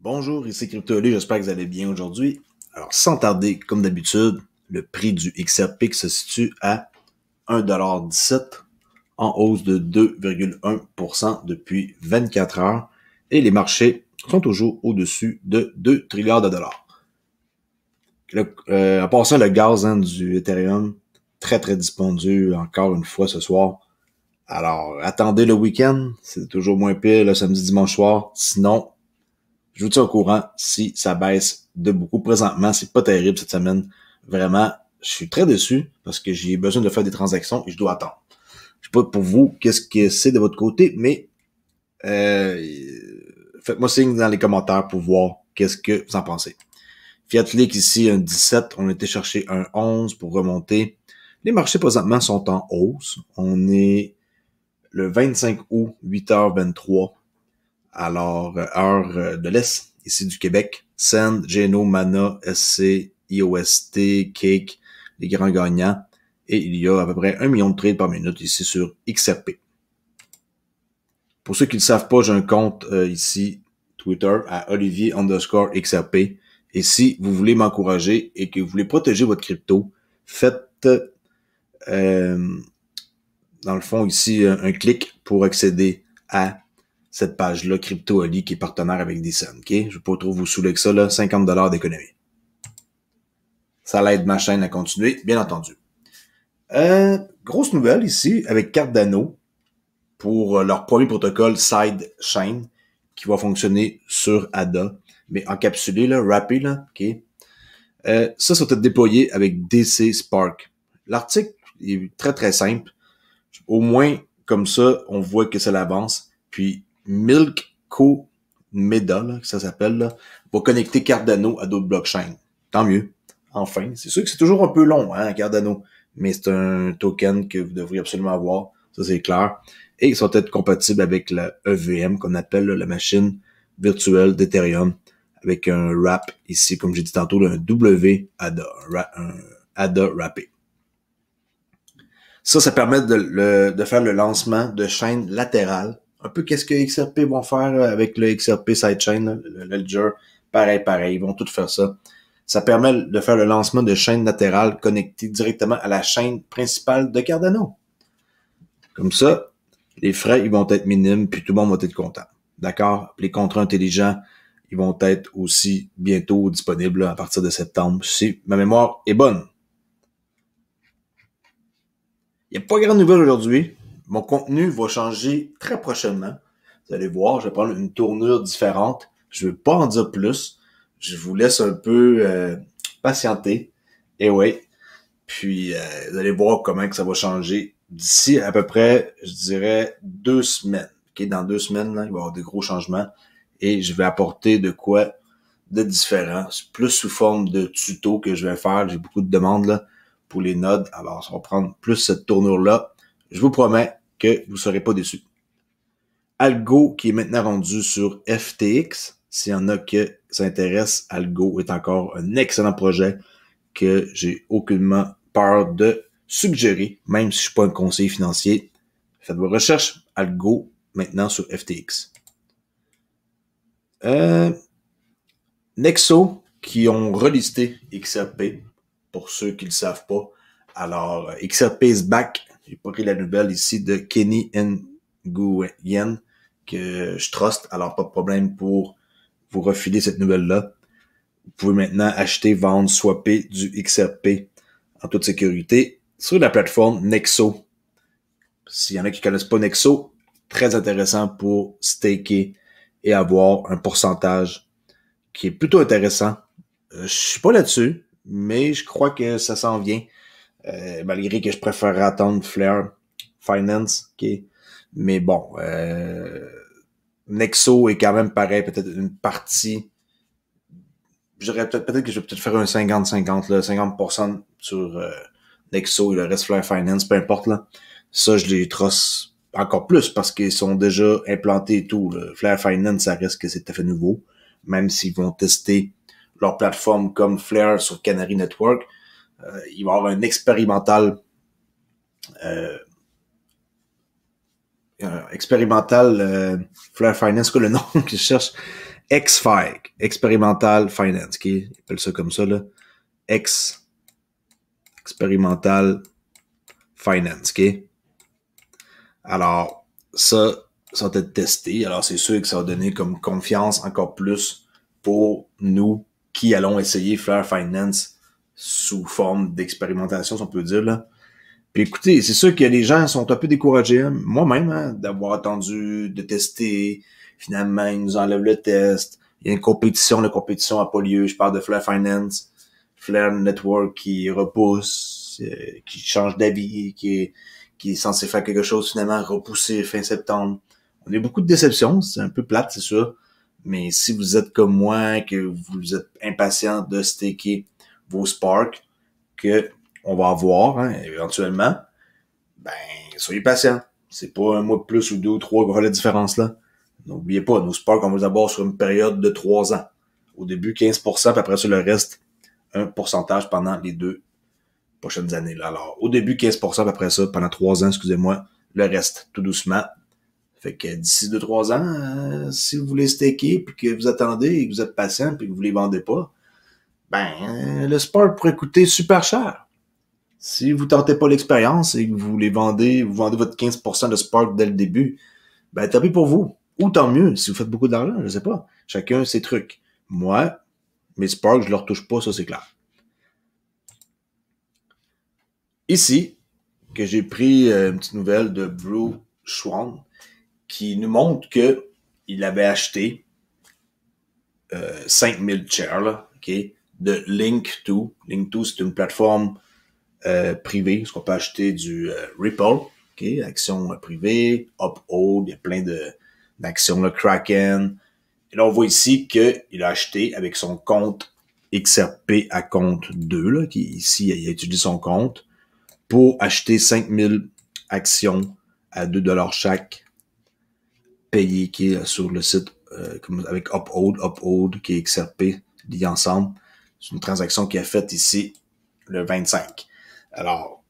Bonjour, ici CryptoLé, j'espère que vous allez bien aujourd'hui. Alors, sans tarder, comme d'habitude, le prix du XRP qui se situe à 1,17$ en hausse de 2,1% depuis 24 heures et les marchés sont toujours au-dessus de 2 trilliards de dollars. En passant, le gaz du Ethereum, très dispendieux encore une fois ce soir. Alors, attendez le week-end, c'est toujours moins pire le samedi, dimanche soir. Sinon, je vous tiens au courant si ça baisse de beaucoup. Présentement, c'est pas terrible cette semaine. Vraiment, je suis très déçu parce que j'ai besoin de faire des transactions et je dois attendre. Je sais pas pour vous qu'est-ce que c'est de votre côté, mais faites-moi signe dans les commentaires pour voir qu'est-ce que vous en pensez. Fiat Leak ici, un 17, on a été chercher un 11 pour remonter. Les marchés présentement sont en hausse. On est le 25 août, 8h23. Alors, heure de l'Est, ici du Québec, Send, Geno, Mana, SC, IOST, Cake, les grands gagnants. Et il y a à peu près 1 million de trades par minute ici sur XRP. Pour ceux qui ne le savent pas, j'ai un compte ici, Twitter, à Olivier_XRP. Et si vous voulez m'encourager et que vous voulez protéger votre crypto, faites dans le fond ici un clic pour accéder à cette page-là, CryptoOli, qui est partenaire avec Decent, ok? Je vais pas trop vous saouler que ça, là, 50$ d'économie. Ça l'aide ma chaîne à continuer, bien entendu. Grosse nouvelle ici, avec Cardano, pour leur premier protocole Sidechain, qui va fonctionner sur ADA, mais encapsulé, là, wrappé, là, ok? Ça va être déployé avec DC Spark. L'article est très simple. Au moins, comme ça, on voit que ça l'avance. Puis, Milk Co. Meda, là, que ça s'appelle, là, va connecter Cardano à d'autres blockchains. Tant mieux. Enfin. C'est sûr que c'est toujours un peu long, hein, Cardano. Mais c'est un token que vous devriez absolument avoir. Ça, c'est clair. Et ils sont peut-être compatibles avec la EVM, qu'on appelle là, la machine virtuelle d'Ethereum, avec un wrap ici, comme j'ai dit tantôt, là, un W ADA, un ADA wrappé. Ça permet de faire le lancement de chaînes latérales. Un peu qu'est-ce que XRP vont faire avec le XRP Sidechain, le Ledger. Pareil, ils vont tout faire ça. Ça permet de faire le lancement de chaînes latérales connectées directement à la chaîne principale de Cardano. Comme ça, les frais, ils vont être minimes, puis tout le monde va être content. D'accord? Les contrats intelligents, ils vont être aussi bientôt disponibles là, à partir de septembre, si ma mémoire est bonne. Il n'y a pas grande nouvelle aujourd'hui. Mon contenu va changer très prochainement. Vous allez voir, je vais prendre une tournure différente. Je ne veux pas en dire plus. Je vous laisse un peu patienter. Et oui. Puis, vous allez voir comment que ça va changer d'ici à peu près, je dirais, 2 semaines. Okay? Dans 2 semaines, là, il va y avoir des gros changements. Et je vais apporter de quoi de différent. C'est plus sous forme de tuto que je vais faire. J'ai beaucoup de demandes là pour les nodes. Alors, ça va prendre plus cette tournure-là. Je vous promets que vous ne serez pas déçus. Algo, qui est maintenant rendu sur FTX. S'il y en a qui s'intéressent, Algo est encore un excellent projet que j'ai aucunement peur de suggérer, même si je suis pas un conseiller financier. Faites vos recherches. Algo, maintenant sur FTX. Nexo, qui ont relisté XRP, pour ceux qui ne le savent pas. Alors, XRP is back. J'ai pas pris la nouvelle ici de Kenny Nguyen, que je trust. Alors, pas de problème pour vous refiler cette nouvelle-là. Vous pouvez maintenant acheter, vendre, swapper du XRP en toute sécurité sur la plateforme Nexo. S'il y en a qui connaissent pas Nexo, très intéressant pour staker et avoir un pourcentage qui est plutôt intéressant. Je suis pas là-dessus, mais je crois que ça s'en vient. Malgré que je préférerais attendre Flare Finance. Okay. Mais bon, Nexo est quand même pareil, peut-être une partie. Je dirais peut-être que je vais peut-être faire un 50-50, là, 50% sur Nexo et le reste Flare Finance, peu importe. Là. Ça, je les trosse encore plus parce qu'ils sont déjà implantés et tout. Là. Flare Finance, ça reste que c'est tout à fait nouveau. Même s'ils vont tester leur plateforme comme Flare sur Canary Network, il va y avoir un expérimental Flare Finance, quoi le nom que je cherche, XFI, Experimental Finance, ok? Ils appellent ça comme ça, là. Experimental Finance, ok? Alors, ça va être testé. Alors, c'est sûr que ça va donner comme confiance encore plus pour nous qui allons essayer Flare Finance sous forme d'expérimentation, si on peut dire, là. Puis écoutez, c'est sûr que les gens sont un peu découragés, hein, moi-même, hein, d'avoir attendu de tester. Finalement, ils nous enlèvent le test. Il y a une compétition, la compétition n'a pas lieu. Je parle de Flare Finance, Flare Network qui repousse, qui change d'avis, qui est censé faire quelque chose, finalement repoussé fin septembre. On a eu beaucoup de déceptions, c'est un peu plate, c'est sûr. Mais si vous êtes comme moi, que vous êtes impatient de staker vos Spark, que on va avoir, hein, éventuellement, ben, soyez patient. C'est pas un mois de plus ou 2 ou 3 qu'on va la différence là. N'oubliez pas, nos Spark, on va les avoir sur une période de 3 ans. Au début, 15%, puis après ça, le reste, un pourcentage pendant les 2 prochaines années. Là. Alors, au début, 15%, puis après ça, pendant 3 ans, excusez-moi, le reste, tout doucement. Fait que d'ici 2-3 ans, si vous voulez staker, puis que vous attendez et que vous êtes patient, puis que vous les vendez pas, ben, le Spark pourrait coûter super cher. Si vous tentez pas l'expérience et que vous vendez votre 15% de Spark dès le début, ben, tant pis pour vous. Ou tant mieux, si vous faites beaucoup d'argent, je sais pas. Chacun ses trucs. Moi, mes Sparks, je leur touche pas, ça c'est clair. Ici, que j'ai pris une petite nouvelle de Brew Schwan, qui nous montre que il avait acheté 5000 shares, là, okay, de Link2. Link2, c'est une plateforme privée, ce qu'on peut acheter du Ripple, okay, actions privées, Uphold, il y a plein d'actions, le Kraken. Et là, on voit ici qu'il a acheté avec son compte XRP à compte 2, là, qui ici, il a utilisé son compte pour acheter 5000 actions à 2$ chaque, payé qui est sur le site avec Uphold, qui est XRP, liés ensemble. C'est une transaction qui est faite ici le 25. Alors,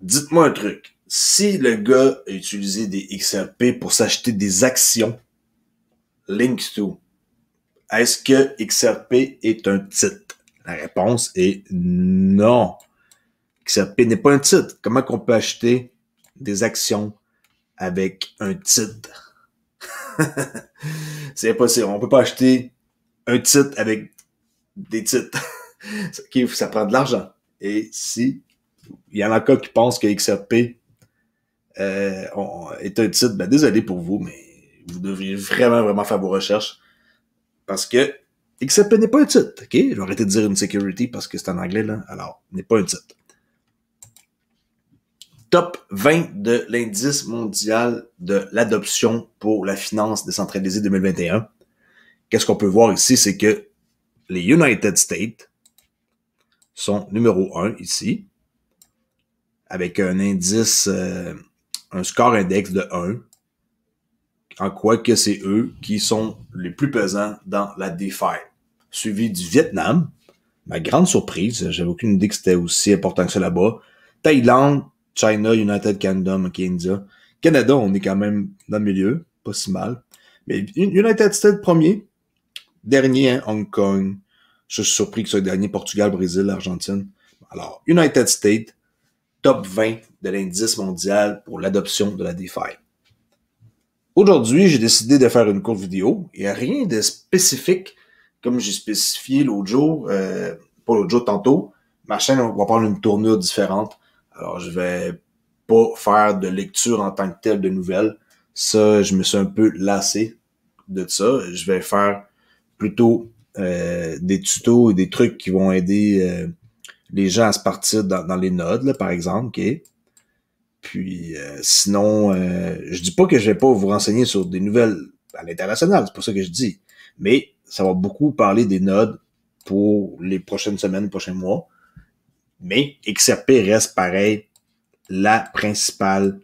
dites-moi un truc. Si le gars a utilisé des XRP pour s'acheter des actions Link2, est-ce que XRP est un titre? La réponse est non. XRP n'est pas un titre. Comment qu'on peut acheter des actions avec un titre? C'est impossible. On peut pas acheter un titre avec des titres. Ça prend de l'argent. Et si il y en a encore qui pensent que XRP est un titre, ben désolé pour vous, mais vous devriez vraiment faire vos recherches. Parce que XRP n'est pas un titre, ok? Je vais arrêter de dire une security parce que c'est en anglais, là. Alors, n'est pas un titre. Top 20 de l'indice mondial de l'adoption pour la finance décentralisée 2021. Qu'est-ce qu'on peut voir ici, c'est que les United States sont numéro 1 ici, avec un indice, un score index de 1, en quoi que c'est eux qui sont les plus pesants dans la DeFi. Suivi du Vietnam, ma grande surprise, j'avais aucune idée que c'était aussi important que ça là-bas. Thaïlande, China, United Kingdom, okay, India. Canada, on est quand même dans le milieu, pas si mal. Mais United States premier, dernier, hein, Hong Kong. Je suis surpris que ce soit le dernier, Portugal, Brésil, Argentine. Alors, United States, top 20 de l'indice mondial pour l'adoption de la DeFi. Aujourd'hui, j'ai décidé de faire une courte vidéo. Il n'y a rien de spécifique, comme j'ai spécifié l'autre jour, pas l'autre jour, tantôt. Ma chaîne va prendre une tournure différente. Alors, je vais pas faire de lecture en tant que telle de nouvelles. Ça, je me suis un peu lassé de ça. Je vais faire plutôt des tutos et des trucs qui vont aider les gens à se partir dans les nodes, là, par exemple, ok. Puis sinon, je dis pas que je vais pas vous renseigner sur des nouvelles à l'international, c'est pas ça que je dis. Mais ça va beaucoup parler des nodes pour les prochaines semaines, les prochains mois. Mais XRP reste pareil la principale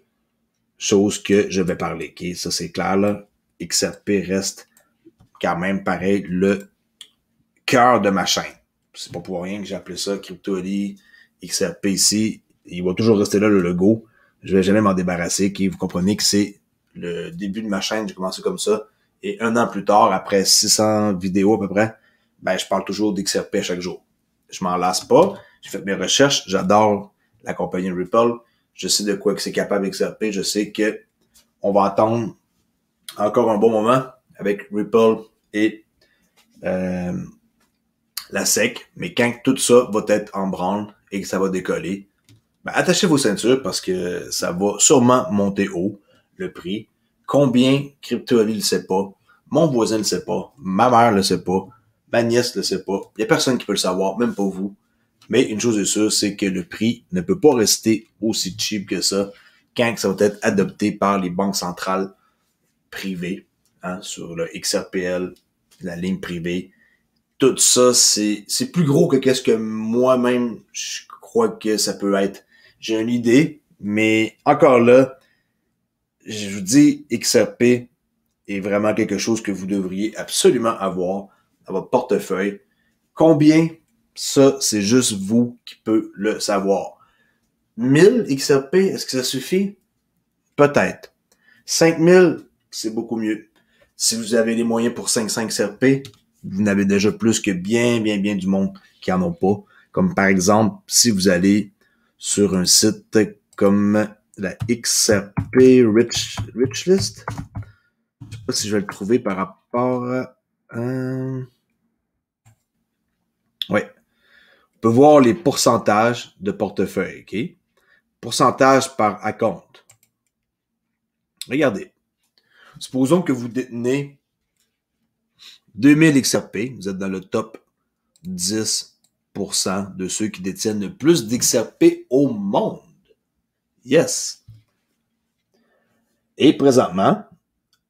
chose que je vais parler. Okay? Ça, c'est clair, là. XRP reste quand même pareil le cœur de ma chaîne. C'est pas pour rien que j'ai appelé ça CryptoAli, XRP ici. Il va toujours rester là, le logo. Je vais jamais m'en débarrasser. Okay? Vous comprenez que c'est le début de ma chaîne. J'ai commencé comme ça. Et 1 an plus tard, après 600 vidéos à peu près, ben, je parle toujours d'XRP à chaque jour. Je m'en lasse pas. J'ai fait mes recherches. J'adore la compagnie Ripple. Je sais de quoi que c'est capable XRP. Je sais que on va attendre encore un bon moment avec Ripple et la SEC. Mais quand tout ça va être en branle et que ça va décoller, ben, attachez vos ceintures parce que ça va sûrement monter haut, le prix. Combien CryptoAli le sait pas, mon voisin le sait pas, ma mère le sait pas, ma nièce le sait pas. Il y a personne qui peut le savoir, même pas vous. Mais une chose est sûre, c'est que le prix ne peut pas rester aussi cheap que ça quand ça va être adopté par les banques centrales privées, hein, sur le XRPL, la ligne privée. Tout ça, c'est plus gros que qu'est-ce que moi-même je crois que ça peut être. J'ai une idée, mais encore là, je vous dis, XRP est vraiment quelque chose que vous devriez absolument avoir dans votre portefeuille. Combien? Ça, c'est juste vous qui peut le savoir. 1000 XRP, est-ce que ça suffit? Peut-être. 5000, c'est beaucoup mieux. Si vous avez les moyens pour 500 XRP, vous n'avez déjà plus que bien du monde qui en ont pas. Comme par exemple, si vous allez sur un site comme la XRP Richlist, je sais pas si je vais le trouver par rapport à... Ouais. On peut voir les pourcentages de portefeuille, OK? Pourcentage par acompte. Regardez. Supposons que vous détenez 2000 XRP. Vous êtes dans le top 10% de ceux qui détiennent le plus d'XRP au monde. Yes. Et présentement,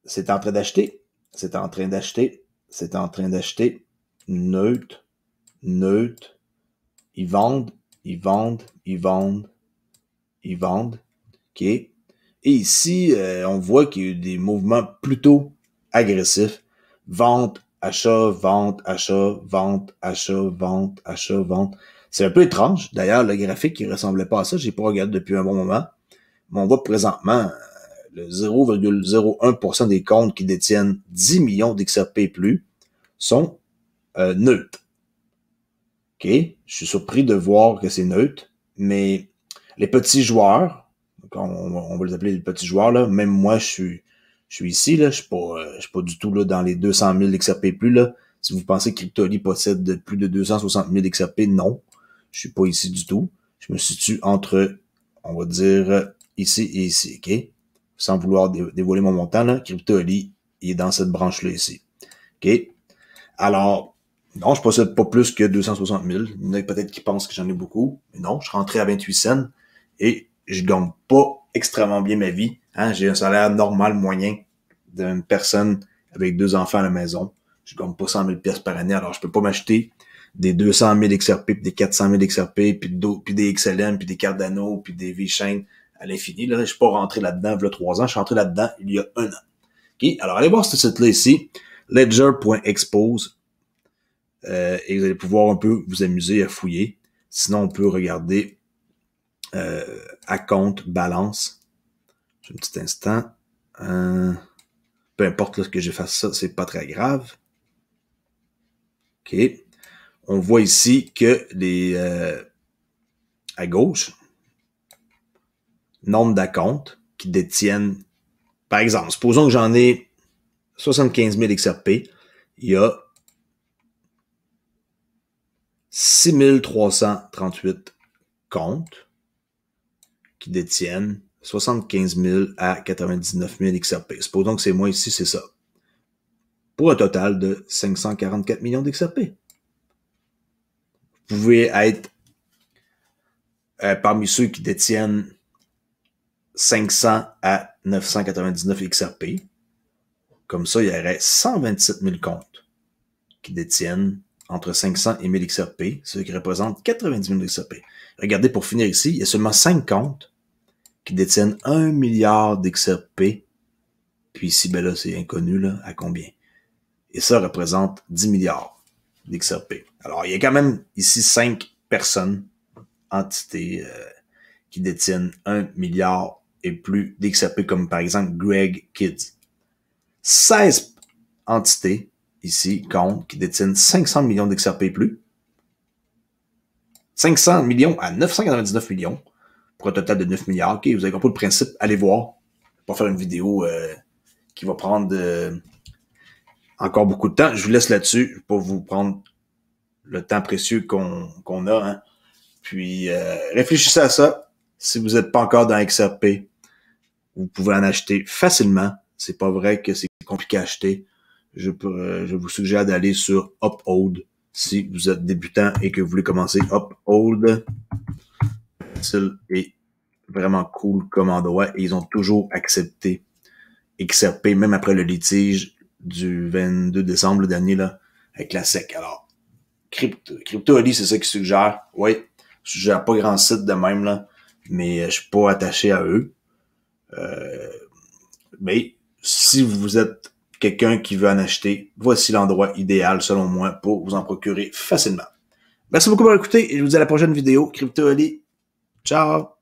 c'est en train d'acheter. C'est en train d'acheter. C'est en train d'acheter. Neutre. Neutre. Ils vendent. Ils vendent. Ils vendent. Ils vendent. OK. Et ici, on voit qu'il y a eu des mouvements plutôt agressifs. Vente, achat, vente, achat, vente, achat, vente, achat, vente. C'est un peu étrange. D'ailleurs, le graphique, il ressemblait pas à ça. J'ai pas regardé depuis un bon moment. Mais on voit présentement le 0,01% des comptes qui détiennent 10 millions d'XRP et plus sont neutres. OK? Je suis surpris de voir que c'est neutre. Mais les petits joueurs, on va les appeler les petits joueurs, là. Même moi, je suis ici, là. Je suis pas du tout là dans les 200 000 XRP plus, là. Si vous pensez que CryptoAli possède plus de 260 000 XRP, non. Je suis pas ici du tout. Je me situe entre, on va dire, ici et ici, OK? Sans vouloir dévoiler mon montant, là. CryptoAli, il est dans cette branche-là ici. OK? Alors, non, je possède pas plus que 260 000. Il y en a peut-être qui pensent que j'en ai beaucoup. Mais non, je suis rentré à 28 cents et je gagne pas extrêmement bien ma vie. Hein? J'ai un salaire normal moyen d'une personne avec 2 enfants à la maison. Je gagne pas 100 000 pièces par année, alors je peux pas m'acheter des 200 000 XRP, puis des 400 000 XRP, puis des XLM, puis des Cardano, puis des V-Chain à l'infini. Là, je suis pas rentré là-dedans il y a 3 ans. Je suis rentré là-dedans il y a 1 an. Okay? Alors, allez voir ce site-là ici, ledger.expose. Et vous allez pouvoir un peu vous amuser à fouiller. Sinon, on peut regarder à compte, balance. J'ai un petit instant. Peu importe là, que je fasse ça, c'est pas très grave. OK. On voit ici que à gauche, nombre d'acomptes qui détiennent, par exemple, supposons que j'en ai 75 000 XRP, il y a 6 338 comptes qui détiennent 75 000 à 99 000 XRP. Supposons que c'est moi ici, c'est ça. Pour un total de 544 millions d'XRP. Vous pouvez être parmi ceux qui détiennent 500 à 999 XRP. Comme ça, il y aurait 127 000 comptes qui détiennent entre 500 et 1000 XRP, ce qui représente 90 000 XRP. Regardez, pour finir ici, il y a seulement 5 comptes qui détiennent 1 milliard d'XRP. Puis ici, ben là, c'est inconnu, là, à combien. Et ça représente 10 milliards d'XRP. Alors, il y a quand même ici 5 personnes, entités, qui détiennent 1 milliard et plus d'XRP, comme par exemple Greg Kids. 16 entité, ici, compte, qui détiennent 500 millions d'XRP plus. 500 millions à 999 millions, pour un total de 9 milliards. OK, vous avez compris le principe, allez voir. Je vais pas faire une vidéo qui va prendre encore beaucoup de temps. Je vous laisse là-dessus, je vais pas vous prendre le temps précieux qu'on a. Hein. Puis, réfléchissez à ça. Si vous n'êtes pas encore dans XRP, vous pouvez en acheter facilement. C'est pas vrai que c'est compliqué à acheter. Je vous suggère d'aller sur Uphold si vous êtes débutant et que vous voulez commencer. Uphold est vraiment cool comme endroit et ils ont toujours accepté XRP, même après le litige du 22 décembre dernier là, avec la SEC. Alors, CryptoAli, c'est ça qu'ils suggèrent. Oui, je suggère pas grand site de même, là, mais je suis pas attaché à eux. Mais si vous êtes quelqu'un qui veut en acheter, voici l'endroit idéal, selon moi, pour vous en procurer facilement. Merci beaucoup pour l'écouter et je vous dis à la prochaine vidéo. CryptoAli, ciao!